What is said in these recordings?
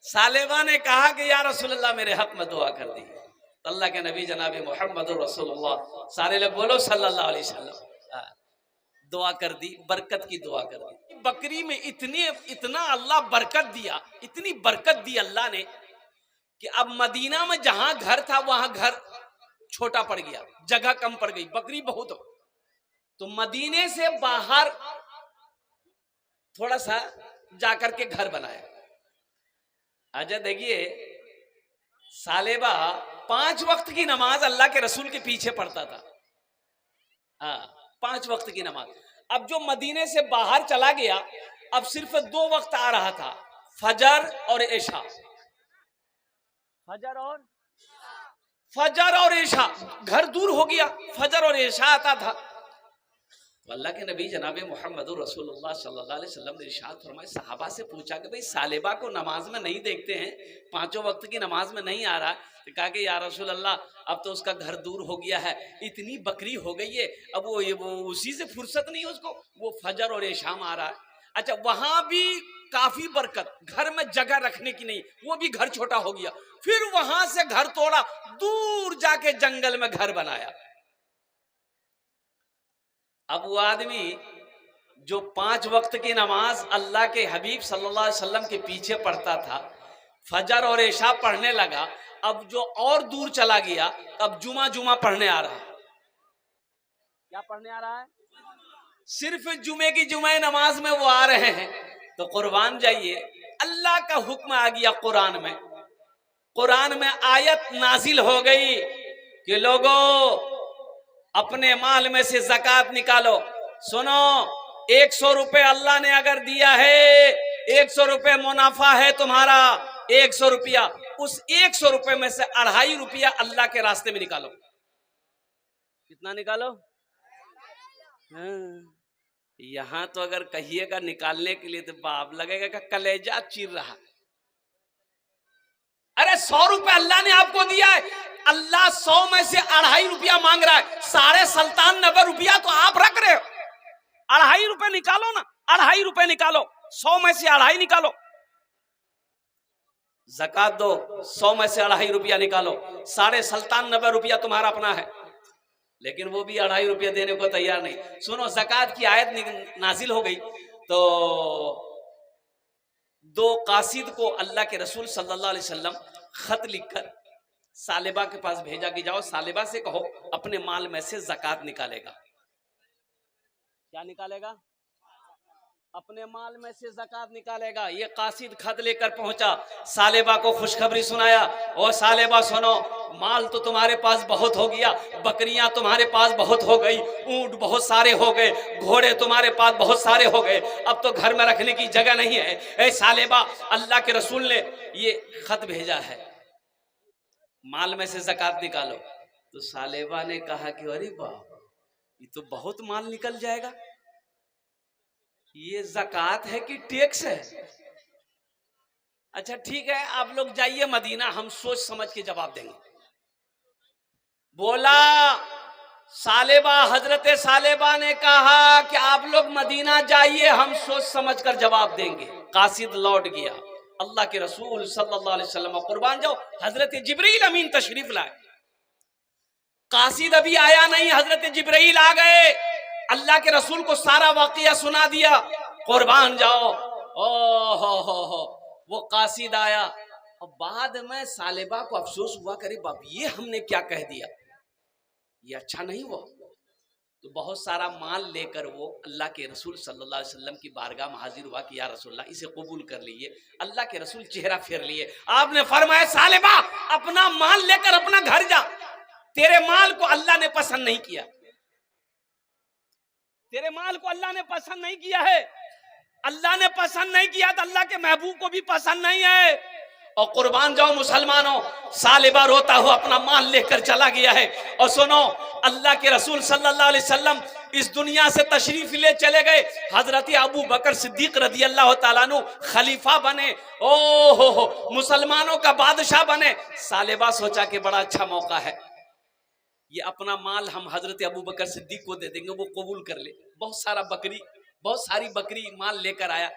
सालेबा ने कहा कि या रसूलल्लाह मेरे हक में दुआ कर दी। तो अल्लाह के नबी जनाब मोहम्मद रसूलुल्लाह, सारे लोग बोलो सल्लल्लाहु अलैहि वसल्लम, दुआ कर दी, बरकत की दुआ कर दी। बकरी में इतना अल्लाह बरकत दिया, इतनी बरकत दी अल्लाह ने कि अब मदीना में जहां घर था वहां घर छोटा पड़ गया, जगह कम पड़ गई, बकरी बहुत हो। तो मदीने से बाहर थोड़ा सा जाकर के घर बनाया। अच्छा देखिए, सालेबा 5 वक्त की नमाज अल्लाह के रसूल के पीछे पढ़ता था। हाँ, 5 वक्त की नमाज। अब जो मदीने से बाहर चला गया, अब सिर्फ 2 वक्त आ रहा था, फजर और इशा। फजर और इशा, घर दूर हो गया, फजर और इशा आता था। अल्लाह के नबी जनाब मोहम्मद रसूलुल्लाह सल्लल्लाहु अलैहि वसल्लम ने इरशाद फरमाया, सहाबा से पूछा कि भाई सालेबा को नमाज में नहीं देखते हैं, 5 वक्त की नमाज में नहीं आ रहा। तो कहा कि या रसूल अल्लाह, अब तो उसका घर दूर हो गया है, इतनी बकरी हो गई है, अब वो उसी से फुर्सत नहीं उसको, वो फजर और इशाम आ रहा है। अच्छा, वहां भी काफी बरकत, घर में जगह रखने की नहीं, वो भी घर छोटा हो गया। फिर वहां से घर तोड़ा, दूर जाके जंगल में घर बनाया। अब वो आदमी जो 5 वक्त की नमाज अल्लाह के हबीब सल्लल्लाहु अलैहि वसल्लम के पीछे पढ़ता था, फजर और इशा पढ़ने लगा, अब जो और दूर चला गया, अब जुमा पढ़ने आ रहा है। क्या पढ़ने आ रहा है? सिर्फ जुमे की जुमे नमाज में वो आ रहे हैं। तो कुर्बान जाइए, अल्लाह का हुक्म आ गया कुरान में। कुरान में आयत नाजिल हो गई कि लोगों अपने माल में से ज़कात निकालो। सुनो, 100 रुपए अल्लाह ने अगर दिया है, 100 रुपए मुनाफा है तुम्हारा, 100 रुपया, उस 100 रुपए में से 2.5 रुपया अल्लाह के रास्ते में निकालो। कितना निकालो? यहां तो अगर कहिएगा निकालने के लिए तो बाप लगेगा कि कलेजा चीर रहा। अरे 100 रुपए अल्लाह ने आपको दिया है, अल्लाह 100 में से 2.5 रुपया मांग रहा है, 97.5 रुपया तो आप रख रहे हो। 2.5 रुपए निकालो ना, 2.5 रुपए निकालो, 100 में से 2.5 निकालो, ज़कात दो, 100 में से 2.5 रुपया निकालो, 97.5 रुपया तुम्हारा अपना है। लेकिन वो भी 2.5 रुपया देने को तैयार नहीं। सुनो, ज़कात की आयत नाजिल हो गई तो 2 कासिद को अल्लाह के रसूल सल्लल्लाहु अलैहि वसल्लम खत लिखकर सालेबा के पास भेजा कि जाओ सालेबा से कहो अपने माल में से ज़कात निकालेगा। क्या निकालेगा? अपने माल में से ज़कात निकालेगा। ये कासिद खत लेकर पहुंचा, सालेबा को खुशखबरी सुनाया, और सालेबा सुनो, माल तो तुम्हारे पास बहुत हो गया, बकरियां तुम्हारे पास बहुत हो गई, ऊंट बहुत सारे हो गए, घोड़े तुम्हारे पास बहुत सारे हो गए, अब तो घर में रखने की जगह नहीं है। ए सालेबा, अल्लाह के रसूल ने ये खत भेजा है, माल में से ज़कात निकालो। तो सालेबा ने कहा कि अरे बाप, ये तो बहुत माल निकल जाएगा, ये ज़कात है कि टैक्स है? अच्छा ठीक है, आप लोग जाइए मदीना, हम सोच समझ के जवाब देंगे। बोला सालेबा, हजरत सालेबा ने कहा कि आप लोग मदीना जाइए, हम सोच समझ कर जवाब देंगे। कासिद लौट गया, अल्लाह के रसूल सल्लल्लाहु अलैहि वसल्लम कुर्बान जाओ, हजरत जिब्रील अमीन तशरीफ लाए। कासिद अभी आया नहीं, हजरत जिब्रील आ गए, अल्लाह के रसूल को सारा वाकया सुना दिया। कुर्बान जाओ, हो वो कासिद आया, और बाद में सालेबा को अफसोस हुआ, करे बाप ये हमने क्या कह दिया, ये अच्छा नहीं हुआ। तो बहुत सारा माल लेकर वो अल्लाह के रसूल सल्लल्लाहु अलैहि वसल्लम की बारगाह में हाजिर हुआ कि या रसूलल्लाह, इसे कबूल कर लीजिए। अल्लाह के रसूल चेहरा फेर लिए, आपने फरमाया सालेबा अपना माल लेकर अपना घर जा, तेरे माल को अल्लाह ने पसंद नहीं किया, तेरे माल को अल्लाह ने पसंद नहीं किया है। अल्लाह ने पसंद नहीं किया तो अल्लाह के महबूब को भी पसंद नहीं है। और कुर्बान जाओ मुसलमानों, सालेबा रोता हुआ अपना माल लेकर चला गया है। और सुनो, अल्लाह के रसूल सल्लल्लाहु अलैहि वसल्लम इस दुनिया से तशरीफ ले चले गए, हजरत अबू बकर सिद्दीक रदी अल्लाह तआला अन्हु खलीफा बने, हो मुसलमानों का बादशाह बने। सालेबा सोचा कि बड़ा अच्छा मौका है, ये अपना माल हम हजरत अबू बकर सिद्दीक को दे देंगे, वो कबूल कर ले। बहुत सारी बकरी माल लेकर आया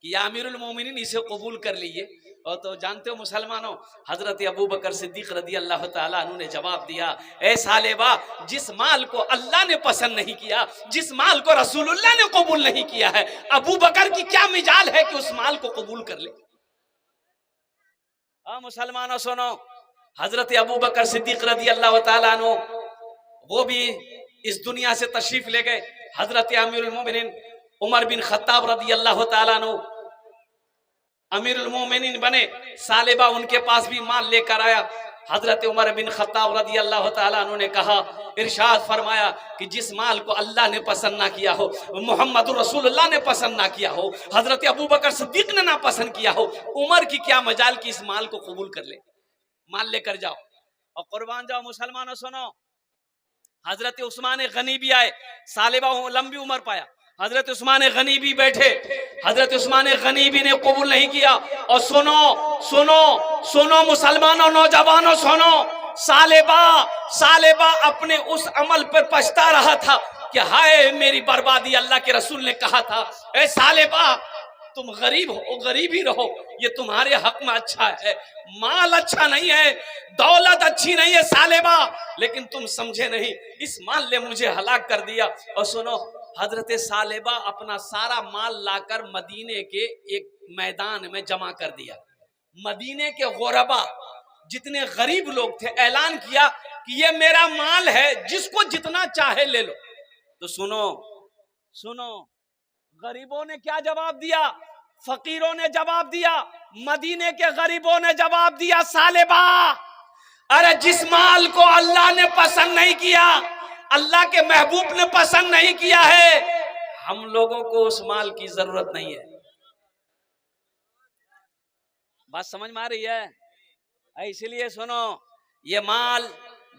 कि या अमीरुल मोमिनीन, इसे कबूल कर लीजिए। और तो जानते हो मुसलमानों, हजरत अबू बकर सिद्दीक रदी अल्लाह ताला अन्हु ने जवाब दिया, ए सालेबा, जिस माल को अल्लाह ने पसंद नहीं किया, जिस माल को रसूलुल्लाह ने कबूल नहीं किया है, अबू बकर की क्या मिजाल है कि उस माल को कबूल कर ले। मुसलमानों सुनो, हजरत अबू बकर सिद्दीक रदी अल्लाह ताला अन्हु वो भी इस दुनिया से तशरीफ ले गए। हजरत अमीरुल मोमिनीन उमर बिन खत्ताब रदी अल्लाह ताला अन्हु अमीरुल मोमिनीन बने। सालेबा उनके पास भी माल लेकर आया। हजरत उमर बिन खत्ताब रदी अल्लाह ताला अन्हु ने कहा, इरशाद फरमाया कि जिस माल को अल्लाह ने पसंद ना किया हो, मोहम्मद रसूलुल्लाह ने पसंद ना किया हो, हजरत अबू बकर सिद्दीक ने ना पसंद किया हो, उमर की क्या मजाल कि इस माल को कबूल कर ले। माल लेकर जाओ और कुर्बान जाओ। मुसलमानों सुनो, हजरत उस्मान गनी भी आए। सालेबा लंबी उम्र पाया। हजरत उस्मान गनी भी बैठे। हजरत उस्मान गनी भी ने कबूल नहीं किया। और सुनो सुनो सुनो मुसलमानों, नौजवानों सुनो, सालेबा अपने उस अमल पर पछता रहा था कि हाय मेरी बर्बादी। अल्लाह के रसूल ने कहा था, ए सालेबा, तुम गरीब हो, गरीब ही रहो, ये तुम्हारे हक में अच्छा है। माल अच्छा नहीं है, दौलत अच्छी नहीं है सालेबा, लेकिन तुम समझे नहीं, इस माल ने मुझे हलाक कर दिया। और सुनो, हजरत सालेबा अपना सारा माल लाकर मदीने के एक मैदान में जमा कर दिया। मदीने के गुरबा जितने गरीब लोग थे, ऐलान किया कि ये मेरा माल है, जिसको जितना चाहे ले लो। तो सुनो सुनो, गरीबों ने क्या जवाब दिया? फकीरों ने जवाब दिया, मदीने के गरीबों ने जवाब दिया, सालेबा, अरे जिस माल को अल्लाह ने पसंद नहीं किया, अल्लाह के महबूब ने पसंद नहीं किया है, हम लोगों को उस माल की जरूरत नहीं है। बात समझ में आ रही है? इसलिए सुनो, ये माल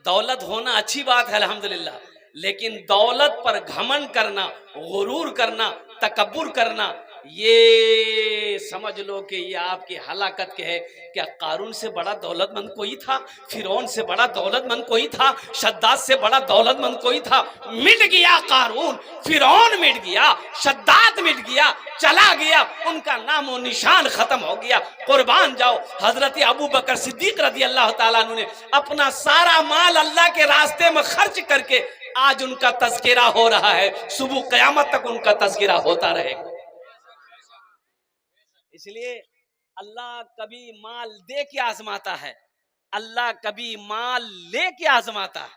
दौलत होना अच्छी बात है अल्हम्दुलिल्लाह, लेकिन दौलत पर घमंड करना, गुरूर करना, तकब्बुर करना, ये समझ लो कि ये आपकी हलाकत के है। क्या कारून से बड़ा दौलतमंद कोई था? फिरौन से बड़ा दौलतमंद कोई था? शद्दाद से बड़ा दौलतमंद कोई था? मिट गया कारून, फिरौन मिट गया, शद्दाद मिट गया, चला गया, उनका नामो निशान खत्म हो गया। कुर्बान जाओ, हजरत अबू बकर सिद्दीक रदी अल्लाह ताला अन्हु ने अपना सारा माल अल्लाह के रास्ते में खर्च करके आज उनका तज़किरा हो रहा है, सुबह क़यामत तक उनका तज़किरा होता रहेगा। इसलिए अल्लाह कभी माल दे के आजमाता है, अल्लाह कभी माल ले के आजमाता है,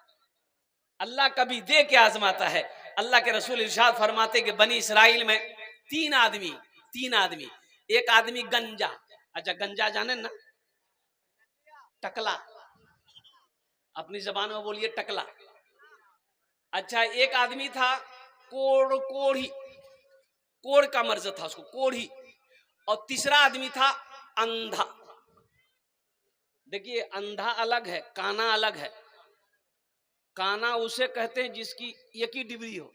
अल्लाह कभी दे के आजमाता है। अल्लाह के रसूल इरशाद फरमाते कि बनी इसराइल में तीन आदमी, एक आदमी गंजा, अच्छा गंजा जाने ना, टकला, अपनी जबान में बोलिए टकला। अच्छा, एक आदमी था कोढ़ का मर्ज था उसको, कोढ़ी। और तीसरा आदमी था अंधा। देखिए, अंधा अलग है, काना अलग है। काना उसे कहते हैं जिसकी एक ही डिबरी हो।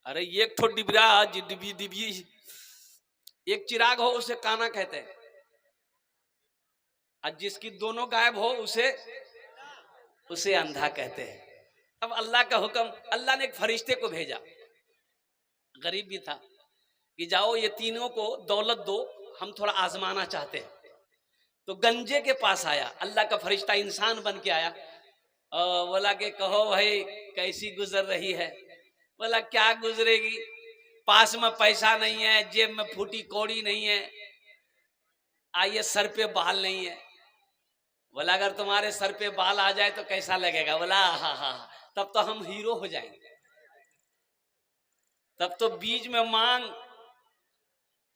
अरे एक ठो डिबरा, डिबी एक चिराग हो, उसे काना कहते हैं। और जिसकी दोनों गायब हो उसे अंधा कहते हैं। अब अल्लाह का हुक्म, अल्लाह ने एक फरिश्ते को भेजा, गरीब भी था, कि जाओ ये तीनों को दौलत दो, हम थोड़ा आजमाना चाहते हैं। तो गंजे के पास आया, अल्लाह का फरिश्ता इंसान बन के आया और बोला कि कहो भाई कैसी गुजर रही है? बोला क्या गुजरेगी, पास में पैसा नहीं है, जेब में फूटी कौड़ी नहीं है, आइए सर पे बाल नहीं है। बोला अगर तुम्हारे सर पे बाल आ जाए तो कैसा लगेगा? बोला हाँ, तब तो हम हीरो हो जाएंगे, तब तो बीच में मांग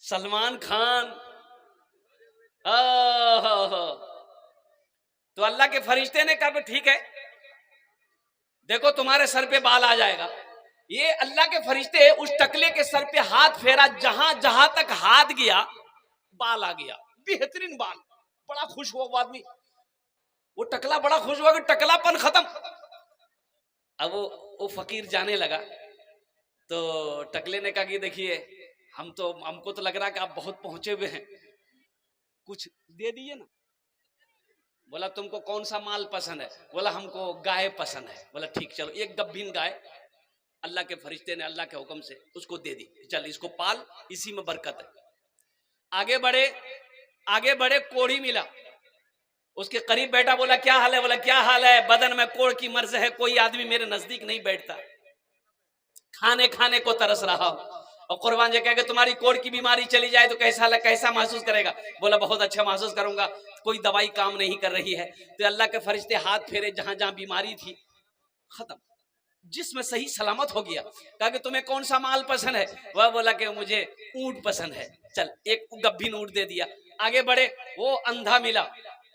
सलमान खान। तो अल्लाह के फरिश्ते ने कहा ठीक है, देखो तुम्हारे सर पे बाल आ जाएगा। ये अल्लाह के फरिश्ते उस टकले के सर पे हाथ फेरा, जहां तक हाथ गया बाल आ गया, बेहतरीन बाल। बड़ा खुश हुआ वो आदमी, वो टकला बड़ा खुश हुआ कि टकलापन खत्म। अब वो फकीर जाने लगा तो टकले ने कहा कि देखिए हमको तो लग रहा है कि आप बहुत पहुंचे हुए हैं, कुछ दे दिए ना। बोला तुमको कौन सा माल पसंद है? बोला हमको गाय पसंद है। बोला ठीक, चलो एक गब्बीन गाय अल्लाह के फरिश्ते ने अल्लाह के हुक्म से उसको दे दी, चल इसको पाल, इसी में बरकत है। आगे बढ़े, आगे बढ़े, कोढ़ी मिला, उसके करीब बैठा, बोला क्या हाल है? बोला क्या हाल है? बदन में कोढ़ की मर्ज है, कोई आदमी मेरे नजदीक नहीं बैठता, खाने खाने को तरस रहा हूं। और कुर्बान जी कहेगा तुम्हारी कोढ़ की बीमारी चली जाए तो कैसा महसूस करेगा? बोला बहुत अच्छा महसूस करूंगा, कोई दवाई काम नहीं कर रही है। तो अल्लाह के फरिश्ते हाथ फेरे, जहां जहां बीमारी थी खत्म, जिसमें सही सलामत हो गया। कहा कि तुम्हें कौन सा माल पसंद है? वह बोला कि मुझे ऊंट पसंद है, चल एक गब्बीन ऊंट दे दिया। आगे बढ़े, वो अंधा मिला,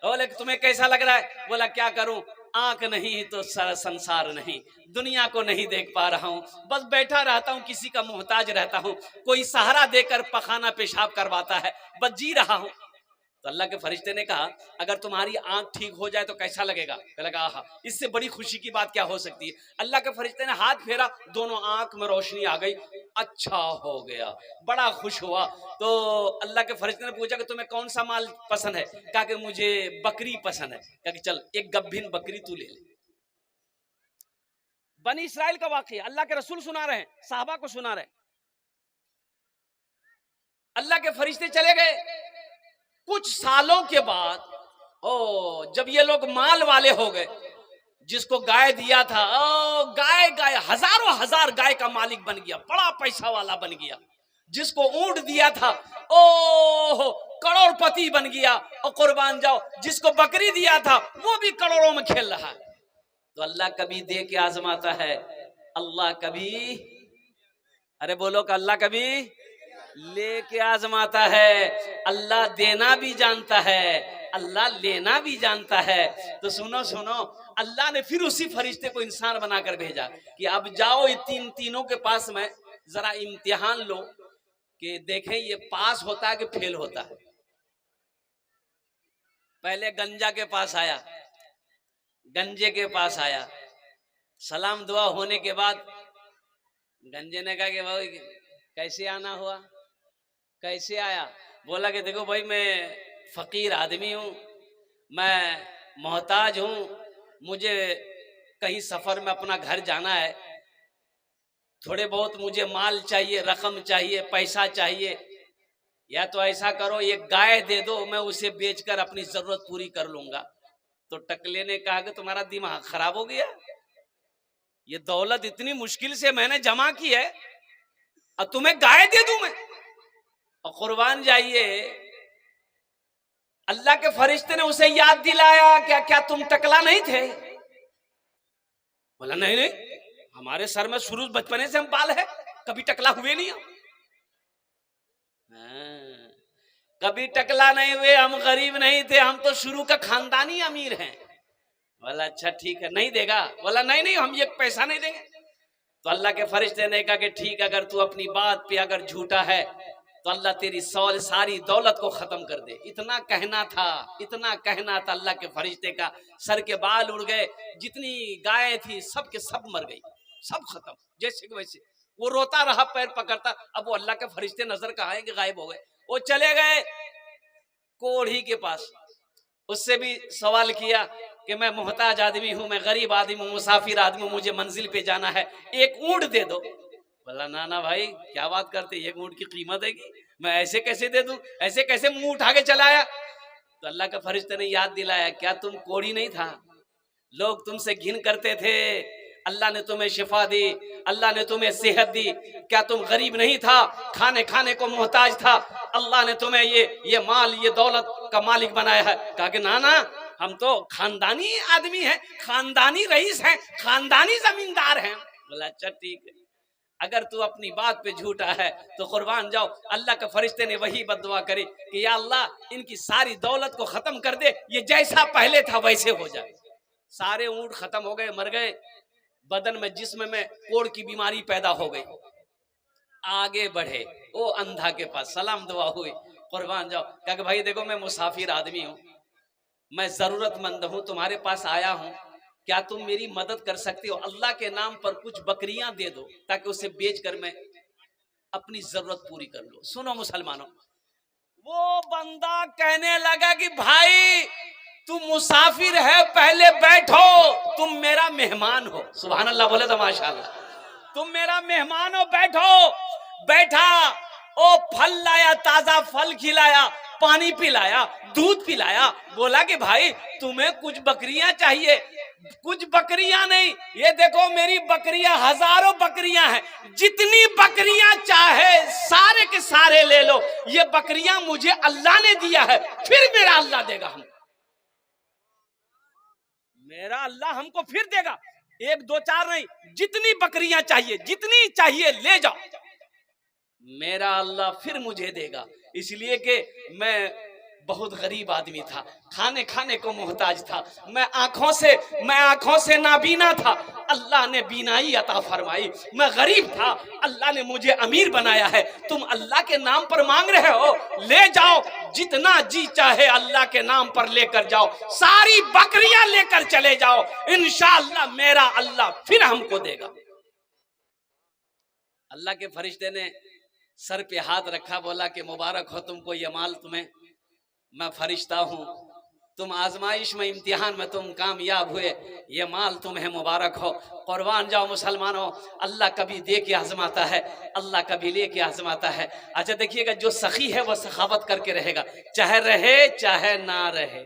बोले तुम्हें कैसा लग रहा है? बोला क्या करूं, आंख नहीं तो सारा संसार नहीं, दुनिया को नहीं देख पा रहा हूं, बस बैठा रहता हूं, किसी का मोहताज रहता हूं, कोई सहारा देकर पखाना पेशाब करवाता है, बस जी रहा हूं। तो अल्लाह के फरिश्ते ने कहा अगर तुम्हारी आंख ठीक हो जाए तो कैसा लगेगा? लगा आहा, इससे बड़ी खुशी की बात क्या हो सकती है? अल्लाह के फरिश्ते ने हाथ फेरा, दोनों आंख में रोशनी आ गई, अच्छा हो गया, बड़ा खुश हुआ। तो अल्लाह के फरिश्ते ने पूछा कि तुम्हें कौन सा माल पसंद है? कहा कि मुझे बकरी पसंद है। कहा कि चल एक गब्भिन बकरी तू ले ले। बनी इसराइल का वाकया अल्लाह के रसूल सुना रहे हैं, साहबा को सुना रहे। अल्लाह के फरिश्ते चले गए। कुछ सालों के बाद जब ये लोग माल वाले हो गए, जिसको गाय दिया था गाय हजारों हजार गाय का मालिक बन गया, बड़ा पैसा वाला बन गया। जिसको ऊंट दिया था करोड़पति बन गया। और कुर्बान जाओ, जिसको बकरी दिया था वो भी करोड़ों में खेल रहा है। तो अल्लाह कभी दे के आजमाता है, अल्लाह कभी, अरे बोलो कि अल्लाह कभी लेके आजमाता है। अल्लाह देना भी जानता है, अल्लाह लेना भी जानता है। तो सुनो सुनो, अल्लाह ने फिर उसी फरिश्ते को इंसान बनाकर भेजा कि अब जाओ ये तीनों के पास में जरा इम्तिहान लो कि देखें ये पास होता है कि फेल होता है। पहले गंजा के पास आया, गंजे के पास आया, सलाम दुआ होने के बाद गंजे ने कहा कि भाई कैसे आना हुआ, कैसे आया? बोला कि देखो भाई मैं फकीर आदमी हूं, मैं मोहताज हूं, मुझे कहीं सफर में अपना घर जाना है, थोड़े बहुत मुझे माल चाहिए, रकम चाहिए, पैसा चाहिए, या तो ऐसा करो एक गाय दे दो, मैं उसे बेचकर अपनी जरूरत पूरी कर लूंगा। तो टकले ने कहा कि तुम्हारा दिमाग खराब हो गया, ये दौलत इतनी मुश्किल से मैंने जमा की है और तुम्हें गाय दे दूं मैं? और कुर्बान जाइए, अल्लाह के फरिश्ते ने उसे याद दिलाया, क्या तुम टकला नहीं थे? बोला नहीं नहीं, हमारे सर में शुरू बचपने से हम बाल है, कभी टकला हुए नहीं हम। कभी टकला नहीं हुए, हम गरीब नहीं थे, हम तो शुरू का खानदानी अमीर हैं। बोला अच्छा ठीक है, नहीं देगा? बोला नहीं नहीं, हम ये पैसा नहीं देंगे। तो अल्लाह के फरिश्ते ने कहा कि ठीक, अगर तू अपनी बात पे अगर झूठा है तो अल्लाह तेरी सारी दौलत को खत्म कर दे। इतना कहना था, इतना कहना था, अल्लाह के फरिश्ते का सर के बाल उड़ गए, जितनी गायें थी सब के सब मर गई, सब खत्म, जैसे कि वैसे। वो रोता रहा, पैर पकड़ता। अब वो अल्लाह के फरिश्ते नजर कहाँ है कि गायब हो गए। वो चले गए कोढ़ी के पास, उससे भी सवाल किया कि मैं मोहताज आदमी हूं, मैं गरीब आदमी हूं, मुसाफिर आदमी हूं, मुझे मंजिल पे जाना है, एक ऊंट दे दो। बोला ना ना भाई क्या बात करते, एक ऊंट की कीमत है कि मैं ऐसे कैसे दे दूं, ऐसे कैसे मुंह उठा के चला आया? तो अल्लाह का फरिश्ते ने याद दिलाया, क्या तुम कोढ़ी नहीं था? लोग तुमसे घिन करते थे, अल्लाह ने तुम्हें शिफा दी, अल्लाह ने तुम्हें सेहत दी। क्या तुम गरीब नहीं था, खाने खाने को मोहताज था? अल्लाह ने तुम्हें ये माल, ये दौलत का मालिक बनाया है। कहा कि ना ना, हम तो खानदानी आदमी हैं, खानदानी रईस हैं, खानदानी जमींदार हैं। बोला अच्छा ठीक है, अगर तू अपनी बात पे झूठा है तो कुर्बान जाओ, अल्लाह के फरिश्ते ने वही बद्दुआ करी कि या अल्लाह इनकी सारी दौलत को खत्म कर दे, ये जैसा पहले था वैसे हो जाए। सारे ऊंट खत्म हो गए, मर गए, बदन में जिस्म में कोढ़ की बीमारी पैदा हो गई। आगे बढ़े, वो अंधा के पास सलाम दुआ हुई, कुर्बान जाओ। क्या भाई देखो मैं मुसाफिर आदमी हूँ, मैं जरूरतमंद हूँ, तुम्हारे पास आया हूँ, क्या तुम मेरी मदद कर सकते हो? अल्लाह के नाम पर कुछ बकरियां दे दो ताकि उसे बेचकर मैं अपनी जरूरत पूरी कर लूं। सुनो मुसलमानों, वो बंदा कहने लगा कि भाई तुम मुसाफिर है, पहले बैठो, तुम मेरा मेहमान हो। सुभान अल्लाह बोले तो माशाअल्लाह, तुम मेरा मेहमान हो, बैठो। बैठा, ओ फल लाया, ताजा फल खिलाया, पानी पिलाया, दूध पिलाया। बोला कि भाई तुम्हें कुछ बकरियां चाहिए, कुछ बकरियां नहीं, ये देखो मेरी बकरियां हजारों बकरियां हैं, जितनी बकरियां चाहे सारे के सारे ले लो, ये बकरियां मुझे अल्लाह ने दिया है, फिर मेरा अल्लाह देगा हमको, मेरा अल्लाह हमको फिर देगा। एक दो चार नहीं, जितनी बकरियां चाहिए, जितनी चाहिए ले जाओ, मेरा अल्लाह फिर मुझे देगा। इसलिए कि मैं बहुत गरीब आदमी था, खाने खाने को मोहताज था, मैं आंखों से नाबीना था, अल्लाह ने बीनाई अता फरमाई। मैं गरीब था, अल्लाह ने मुझे अमीर बनाया है। तुम अल्लाह के नाम पर मांग रहे हो, ले जाओ, जितना जी चाहे अल्लाह के नाम पर लेकर जाओ, सारी बकरियां लेकर चले जाओ, इंशाअल्लाह मेरा अल्लाह फिर हमको देगा। अल्लाह के फरिश्ते ने सर पे हाथ रखा, बोला कि मुबारक हो तुमको, ये माल तुम्हें, मैं फरिश्ता हूं, तुम आजमाइश में, इम्तिहान में तुम कामयाब हुए, ये माल तुम्हें मुबारक हो, कुर्बान जाओ मुसलमानों। अल्लाह कभी दे के आजमाता है, अल्लाह कभी ले के आजमाता है। अच्छा देखिएगा, जो सखी है वो सखावत करके रहेगा, चाहे रहे चाहे ना रहे।